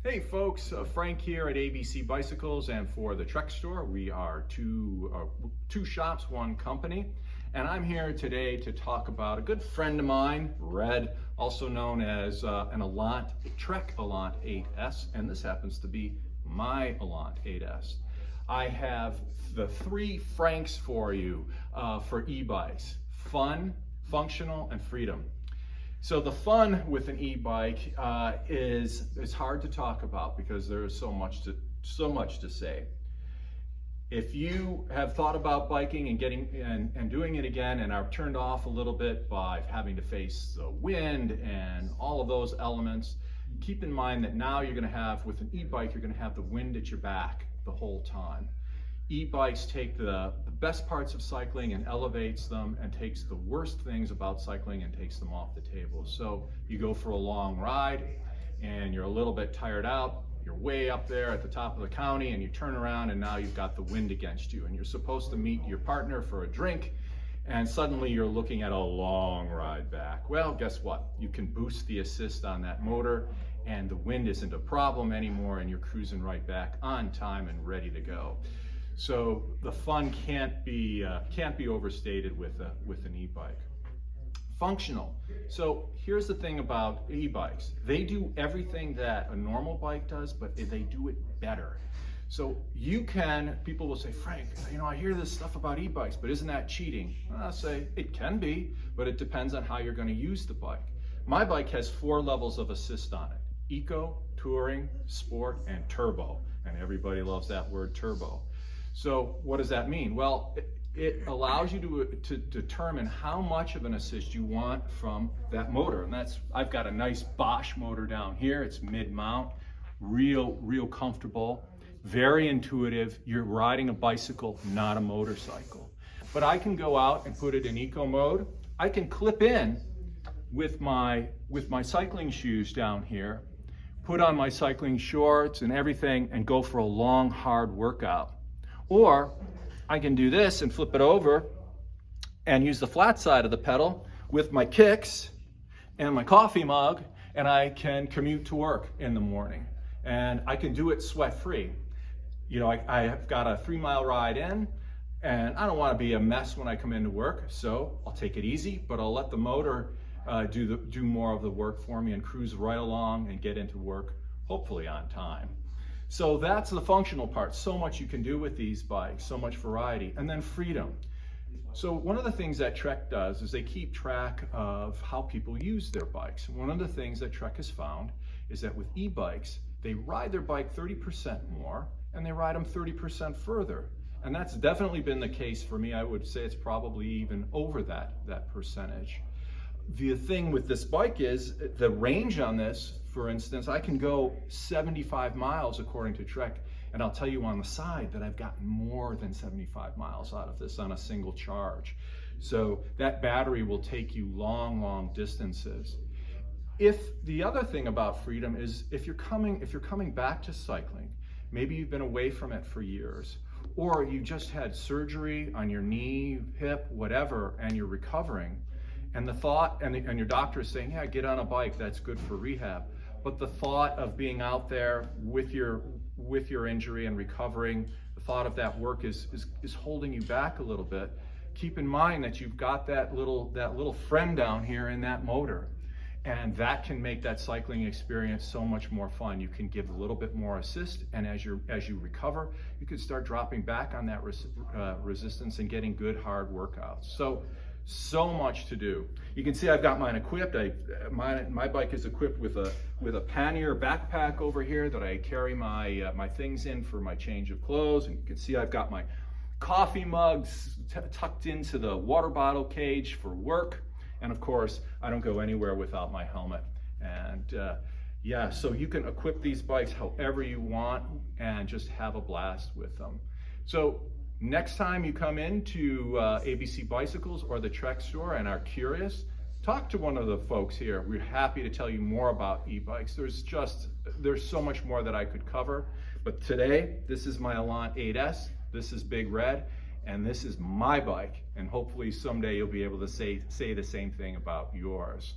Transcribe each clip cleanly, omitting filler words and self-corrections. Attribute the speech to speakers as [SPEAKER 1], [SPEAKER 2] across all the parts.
[SPEAKER 1] Hey folks, Frank here at ABC Bicycles, and for the Trek Store, we are two shops, one company, and I'm here today to talk about a good friend of mine, Red, also known as an Allant, Trek Allant 8S, and this happens to be my Allant 8S. I have the three Franks for you for e-bikes: fun, functional, and freedom. So the fun with an e-bike is hard to talk about because there is so much to say. If you have thought about biking and doing it again and are turned off a little bit by having to face the wind and all of those elements, keep in mind that now you're going to have, with an e-bike, you're going to have the wind at your back the whole time. E-bikes take the best parts of cycling and elevates them, and takes the worst things about cycling and takes them off the table. So you go for a long ride and you're a little bit tired out, you're way up there at the top of the county, and you turn around and now you've got the wind against you, and you're supposed to meet your partner for a drink, and suddenly you're looking at a long ride back. Well, guess what? You can boost the assist on that motor and the wind isn't a problem anymore, and you're cruising right back on time and ready to go. So the fun can't be overstated with an e-bike. Functional. So here's the thing about e-bikes. They do everything that a normal bike does, but they do it better. So people will say, Frank, I hear this stuff about e-bikes, but isn't that cheating? I'll say it can be, but it depends on how you're going to use the bike. My bike has 4 levels of assist on it: eco, touring, sport, and turbo. And everybody loves that word, turbo. So what does that mean? Well, it allows you to determine how much of an assist you want from that motor. And I've got a nice Bosch motor down here. It's mid-mount, real comfortable, very intuitive. You're riding a bicycle, not a motorcycle. But I can go out and put it in eco mode. I can clip in with my cycling shoes down here, put on my cycling shorts and everything, and go for a long, hard workout. Or I can do this and flip it over and use the flat side of the pedal with my kicks and my coffee mug, and I can commute to work in the morning. And I can do it sweat-free. I've got a 3-mile ride in, and I don't want to be a mess when I come into work, so I'll take it easy, but I'll let the motor do more of the work for me and cruise right along and get into work, hopefully on time. So that's the functional part. So much you can do with these bikes, so much variety. And then freedom. So one of the things that Trek does is they keep track of how people use their bikes. One of the things that Trek has found is that with e-bikes, they ride their bike 30% more, and they ride them 30% further. And that's definitely been the case for me. I would say it's probably even over that percentage. The thing with this bike is the range on this. For instance, I can go 75 miles according to Trek, and I'll tell you on the side that I've gotten more than 75 miles out of this on a single charge. So that battery will take you long distances. The other thing about freedom is if you're coming back to cycling, maybe you've been away from it for years, or you just had surgery on your knee, hip, whatever, and you're recovering, and the thought, and your doctor is saying, yeah, get on a bike, that's good for rehab. But the thought of being out there with your injury and recovering, the thought of that work is holding you back a little bit. Keep in mind that you've got that little friend down here in that motor, and that can make that cycling experience so much more fun. You can give a little bit more assist, and as you recover, you can start dropping back on that resistance and getting good hard workouts. So much to do. You can see I've got mine equipped. My bike is equipped with a pannier backpack over here that I carry my things in for my change of clothes. And you can see I've got my coffee mugs tucked into the water bottle cage for work. And of course, I don't go anywhere without my helmet. And so you can equip these bikes however you want and just have a blast with them. So next time you come into ABC Bicycles or the Trek Store and are curious, talk to one of the folks here. We're happy to tell you more about e-bikes. There's so much more that I could cover. But today, this is my Allant 8S, this is Big Red, and this is my bike. And hopefully someday you'll be able to say the same thing about yours.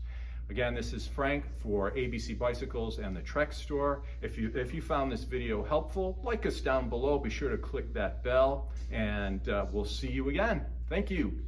[SPEAKER 1] Again, this is Frank for ABC Bicycles and the Trek Store. If you found this video helpful, like us down below. Be sure to click that bell, and we'll see you again. Thank you.